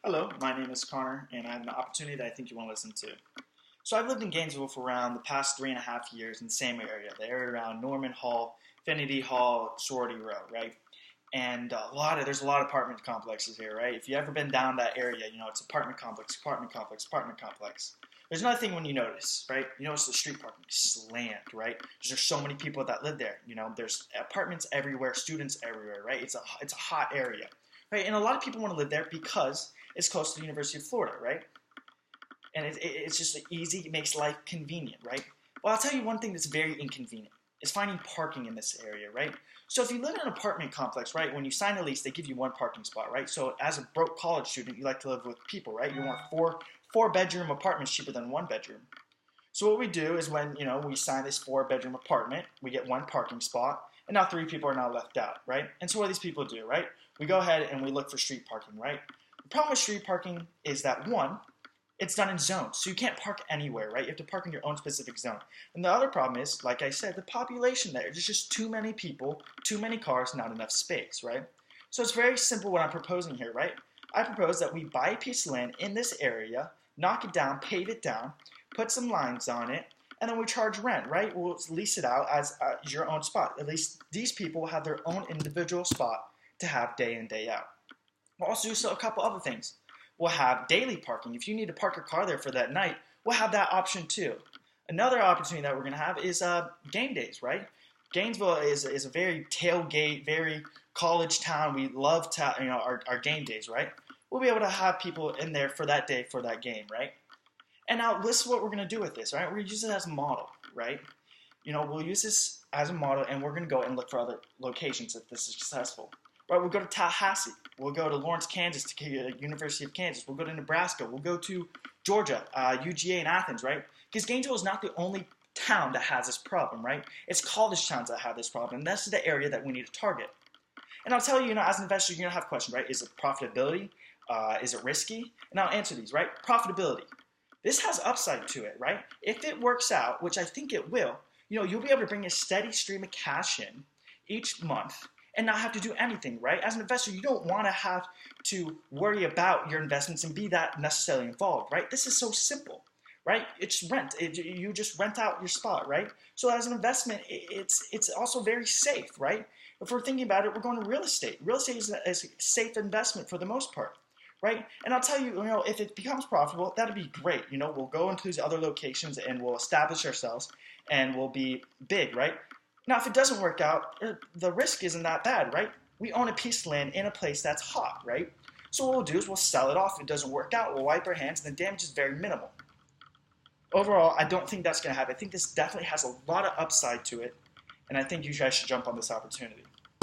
Hello, my name is Connor, and I have an opportunity that I think you want to listen to. So I've lived in Gainesville for around the past 3.5 years in the same area, the area around Norman Hall, Finity Hall, Sorority Row, right? And there's a lot of apartment complexes here, right? If you've ever been down that area, you know it's apartment complex, apartment complex, apartment complex. There's another thing when you notice, right? You notice the street parking is slammed, right? Because there's so many people that live there. You know, there's apartments everywhere, students everywhere, right? It's a hot area, right? And a lot of people want to live there because it's close to the University of Florida, right? And it's just easy, it makes life convenient, right? Well, I'll tell you one thing that's very inconvenient is finding parking in this area, right? So if you live in an apartment complex, right, when you sign a lease, they give you one parking spot, right? So as a broke college student, you like to live with people, right? You want four bedroom apartments cheaper than one bedroom. So what we do is when, we sign this 4 bedroom apartment, we get one parking spot, and now 3 people are now left out, right? And so what do these people do, right? We go ahead and we look for street parking, right? The problem with street parking is that, one, it's done in zones, so you can't park anywhere, right? You have to park in your own specific zone. And the other problem is, like I said, the population there. There's just too many people, too many cars, not enough space, right? So it's very simple what I'm proposing here, right? I propose that we buy a piece of land in this area, knock it down, pave it down, put some lines on it, and then we charge rent, right? We'll lease it out as your own spot. At least these people will have their own individual spot to have day in, day out. We'll also do a couple other things. We'll have daily parking. If you need to park your car there for that night, we'll have that option too. Another opportunity that we're going to have is game days, right? Gainesville is a very tailgate, very college town. We love our game days, right? We'll be able to have people in there for that day for that game, right? And now this is what we're going to do with this, right? We're going to use it as a model, right? We'll use this as a model, and we're going to go and look for other locations if this is successful. Right, we'll go to Tallahassee. We'll go to Lawrence, Kansas, to University of Kansas. We'll go to Nebraska. We'll go to Georgia, UGA, and Athens, right? Because Gainesville is not the only town that has this problem, right? It's college towns that have this problem, and that's the area that we need to target. And I'll tell you, as an investor, you're going to have questions, right? Is it profitability? Is it risky? And I'll answer these, right? Profitability. This has upside to it, right? If it works out, which I think it will, you'll be able to bring a steady stream of cash in each month and not have to do anything, right? As an investor, you don't want to have to worry about your investments and be that necessarily involved, right? This is so simple, right? It's rent. You just rent out your spot, right? So as an investment, it's also very safe, right? If we're thinking about it, we're going to real estate. Real estate is a safe investment for the most part, right? And I'll tell you, if it becomes profitable, that'd be great. We'll go into these other locations and we'll establish ourselves and we'll be big, right? Now, if it doesn't work out, the risk isn't that bad, right? We own a piece of land in a place that's hot, right? So what we'll do is we'll sell it off. If it doesn't work out, we'll wipe our hands, and the damage is very minimal. Overall, I don't think that's going to happen. I think this definitely has a lot of upside to it, and I think you guys should jump on this opportunity.